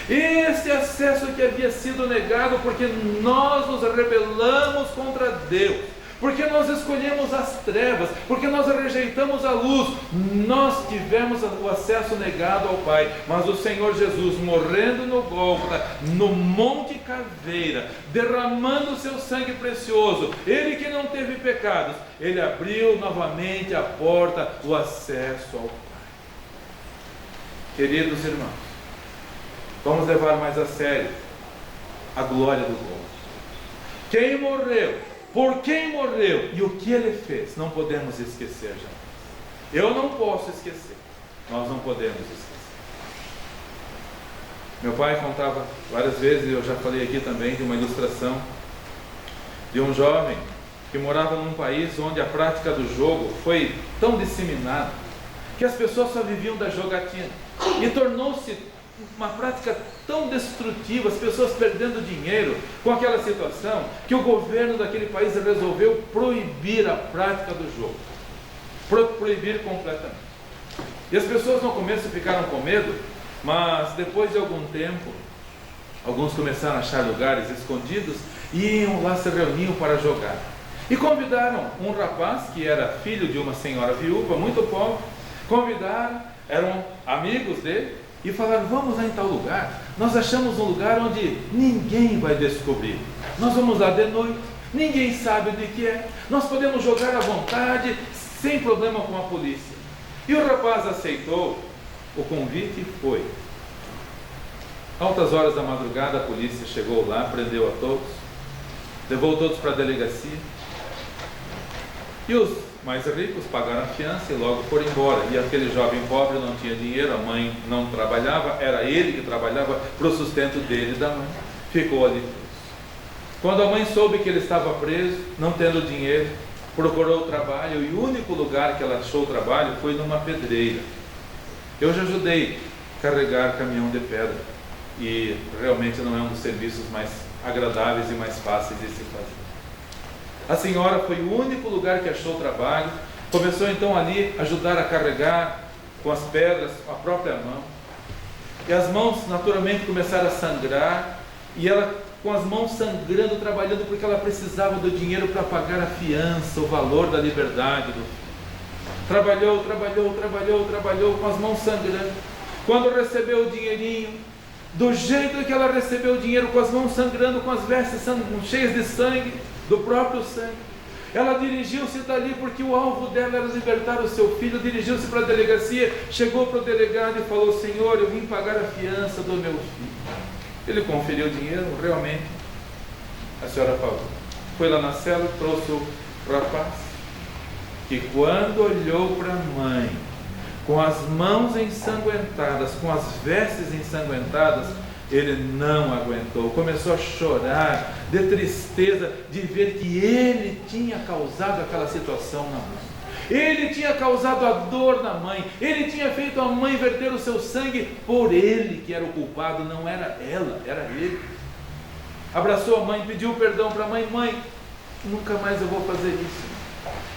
Esse acesso que havia sido negado porque nós nos rebelamos contra Deus, porque nós escolhemos as trevas, porque nós rejeitamos a luz, nós tivemos o acesso negado ao Pai. Mas o Senhor Jesus, morrendo no Gólgota, no Monte Caveira, derramando o seu sangue precioso, Ele que não teve pecados, Ele abriu novamente a porta, o acesso ao Pai. Queridos irmãos, vamos levar mais a sério a glória do Gólgota. Quem morreu? Por quem morreu e o que ele fez, não podemos esquecer jamais. Eu não posso esquecer, nós não podemos esquecer. Meu pai contava várias vezes, e eu já falei aqui também, de uma ilustração de um jovem que morava num país onde a prática do jogo foi tão disseminada que as pessoas só viviam da jogatina e tornou-se uma prática tão destrutiva, as pessoas perdendo dinheiro com aquela situação, que o governo daquele país resolveu proibir a prática do jogo, proibir completamente. E as pessoas no começo ficaram com medo, mas depois de algum tempo, alguns começaram a achar lugares escondidos e iam lá, se reuniam para jogar. E convidaram um rapaz que era filho de uma senhora viúva, muito pobre, eram amigos dele, e falaram: vamos lá em tal lugar, nós achamos um lugar onde ninguém vai descobrir, nós vamos lá de noite, ninguém sabe o que é, nós podemos jogar à vontade, sem problema com a polícia. E o rapaz aceitou o convite e foi. Altas horas da madrugada a polícia chegou lá, prendeu a todos, levou todos para a delegacia, e os mais ricos pagaram a fiança e logo foram embora. E aquele jovem pobre não tinha dinheiro, a mãe não trabalhava, era ele que trabalhava para o sustento dele e da mãe. Ficou ali preso. Quando a mãe soube que ele estava preso, não tendo dinheiro, procurou trabalho, e o único lugar que ela achou trabalho foi numa pedreira. Eu já ajudei a carregar caminhão de pedra, e realmente não é um dos serviços mais agradáveis e mais fáceis de se fazer. A senhora foi o único lugar que achou trabalho, começou então ali a ajudar a carregar com as pedras a própria mão, e as mãos naturalmente começaram a sangrar, e ela com as mãos sangrando, trabalhando, porque ela precisava do dinheiro para pagar a fiança, o valor da liberdade do filho. Trabalhou, com as mãos sangrando. Quando recebeu o dinheirinho, do jeito que ela recebeu o dinheiro, com as mãos sangrando, com as vestes cheias de sangue, do próprio sangue, ela dirigiu-se dali, porque o alvo dela era libertar o seu filho. Dirigiu-se para a delegacia, chegou para o delegado e falou: Senhor, eu vim pagar a fiança do meu filho. Ele conferiu o dinheiro, realmente. A senhora pagou. Foi lá na cela, trouxe o rapaz, que quando olhou para a mãe, com as mãos ensanguentadas, com as vestes ensanguentadas, ele não aguentou, começou a chorar de tristeza de ver que ele tinha causado aquela situação na mãe. Ele tinha causado a dor na mãe, ele tinha feito a mãe verter o seu sangue por ele, que era o culpado, não era ela, era ele. Abraçou a mãe, pediu perdão para a mãe: mãe, nunca mais eu vou fazer isso.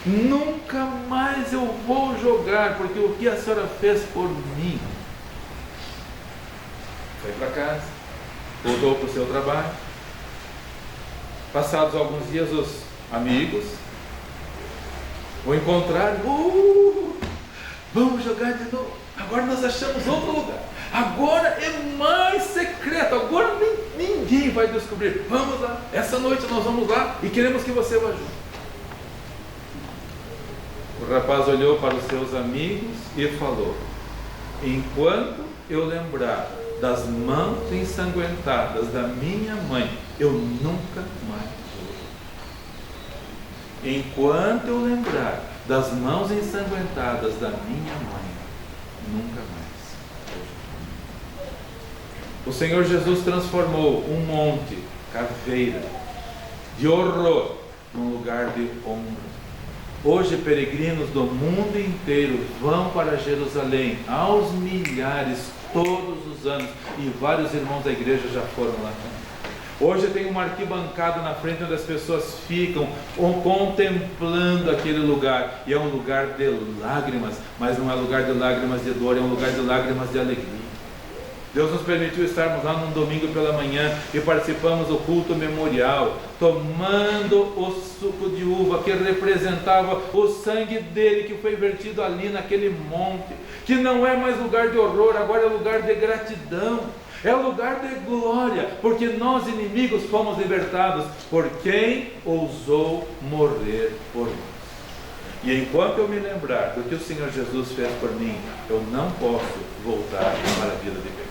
Nunca mais eu vou jogar, porque o que a senhora fez por mim. Foi para casa, voltou para o seu trabalho. Passados alguns dias, os amigos o encontraram. Vamos jogar de novo. Agora nós achamos outro lugar. Agora é mais secreto. Agora ninguém vai descobrir. Vamos lá. Essa noite nós vamos lá e queremos que você vá junto. O rapaz olhou para os seus amigos e falou: enquanto eu lembrar das mãos ensanguentadas da minha mãe, eu nunca mais vou. Enquanto eu lembrar das mãos ensanguentadas da minha mãe, nunca mais vou. O Senhor Jesus transformou um monte, caveira, de horror, num lugar de honra. Hoje, peregrinos do mundo inteiro vão para Jerusalém, aos milhares, todos os anos, e vários irmãos da igreja já foram lá também. Hoje tem uma arquibancada na frente onde as pessoas ficam contemplando aquele lugar, e é um lugar de lágrimas, mas não é lugar de lágrimas de dor, é um lugar de lágrimas de alegria. Deus nos permitiu estarmos lá num domingo pela manhã e participamos do culto memorial, tomando o suco de uva que representava o sangue dele que foi vertido ali naquele monte, que não é mais lugar de horror, agora é lugar de gratidão, é lugar de glória, porque nós inimigos fomos libertados por quem ousou morrer por nós. E enquanto eu me lembrar do que o Senhor Jesus fez por mim, eu não posso voltar para a vida de pecado.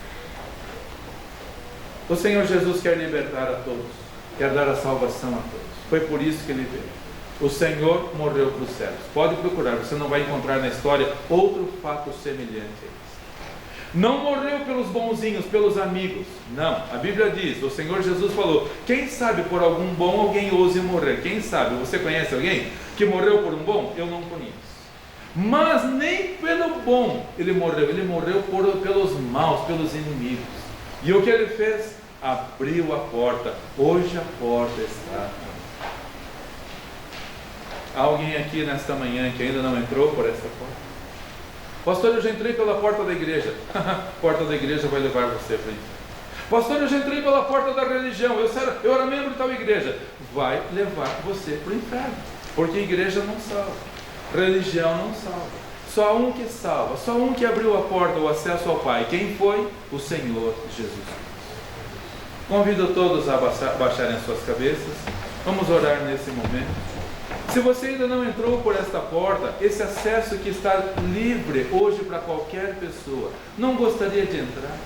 O Senhor Jesus quer libertar a todos, quer dar a salvação a todos. Foi por isso que ele veio. O Senhor morreu para os cegos. Pode procurar, você não vai encontrar na história outro fato semelhante a esse. Não morreu pelos bonzinhos, pelos amigos. Não, a Bíblia diz, o Senhor Jesus falou: quem sabe por algum bom alguém ouse morrer. Quem sabe? Você conhece alguém que morreu por um bom? Eu não conheço. Mas nem pelo bom ele morreu pelos maus, pelos inimigos. E o que ele fez? Abriu a porta. Hoje a porta está aberta. Há alguém aqui nesta manhã que ainda não entrou por esta porta? Pastor, eu já entrei pela porta da igreja. A porta da igreja vai levar você para o inferno. Pastor, eu já entrei pela porta da religião. Eu era membro de tal igreja. Vai levar você para o inferno. Porque a igreja não salva, religião não salva. Só um que salva, só um que abriu a porta, o acesso ao Pai. Quem foi? O Senhor Jesus Cristo. Convido todos a baixarem suas cabeças. Vamos orar nesse momento. Se você ainda não entrou por esta porta, esse acesso que está livre hoje para qualquer pessoa, não gostaria de entrar?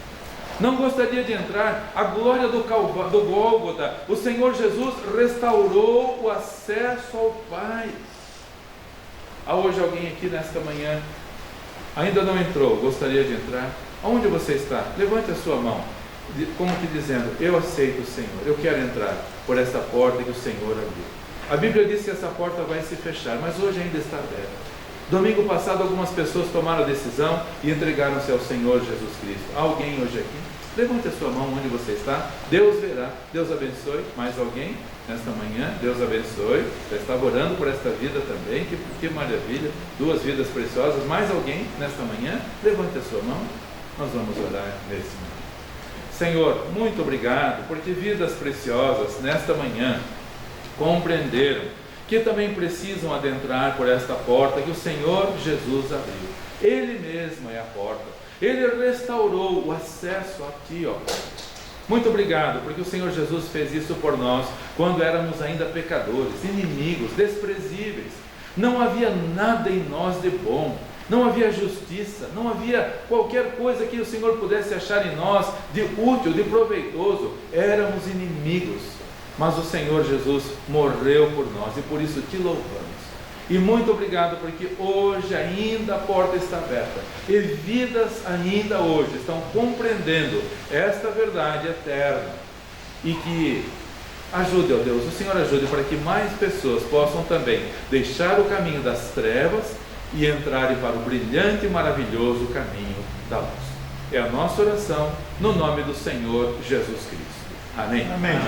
Não gostaria de entrar? A glória do Gólgota, o Senhor Jesus restaurou o acesso ao Pai. Há hoje alguém aqui nesta manhã, ainda não entrou, gostaria de entrar? Aonde você está? Levante a sua mão, como que dizendo: eu aceito o Senhor, eu quero entrar por essa porta que o Senhor abriu. A Bíblia diz que essa porta vai se fechar, mas hoje ainda está aberta. Domingo passado algumas pessoas tomaram a decisão e entregaram-se ao Senhor Jesus Cristo. Há alguém hoje aqui? Levante a sua mão onde você está. Deus verá, Deus abençoe. Mais alguém nesta manhã? Deus abençoe. Já estava orando por esta vida também, que maravilha, 2 vidas preciosas. Mais alguém nesta manhã? Levante a sua mão. Nós vamos orar nesse momento. Senhor, muito obrigado, porque vidas preciosas nesta manhã compreenderam que também precisam adentrar por esta porta que o Senhor Jesus abriu. Ele mesmo é a porta. Ele restaurou o acesso aqui, ó. Muito obrigado, porque o Senhor Jesus fez isso por nós quando éramos ainda pecadores, inimigos, desprezíveis. Não havia nada em nós de bom, não havia justiça, não havia qualquer coisa que o Senhor pudesse achar em nós de útil, de proveitoso. Éramos inimigos, mas o Senhor Jesus morreu por nós e por isso te louvamos. E muito obrigado, porque hoje ainda a porta está aberta e vidas ainda hoje estão compreendendo esta verdade eterna. E que ajude, ó Deus, o Senhor ajude para que mais pessoas possam também deixar o caminho das trevas e entrarem para o brilhante e maravilhoso caminho da luz. É a nossa oração no nome do Senhor Jesus Cristo. Amém. Amém.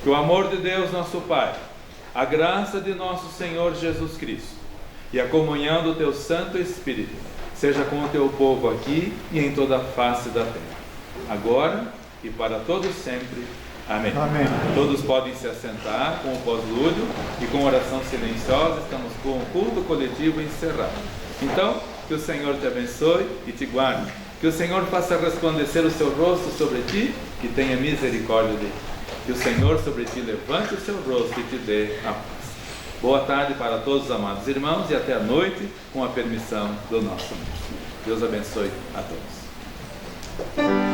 Que o amor de Deus, nosso Pai, a graça de nosso Senhor Jesus Cristo e a comunhão do Teu Santo Espírito seja com o Teu povo aqui e em toda a face da terra, agora e para todos sempre. Amém. Amém. Todos podem se assentar com o pós-lúdio e com oração silenciosa. Estamos com o culto coletivo encerrado. Então, que o Senhor te abençoe e te guarde. Que o Senhor faça resplandecer o seu rosto sobre ti e tenha misericórdia de ti. Que o Senhor sobre ti levante o seu rosto e te dê a paz. Boa tarde para todos os amados irmãos e até a noite com a permissão do nosso Deus. Deus abençoe a todos.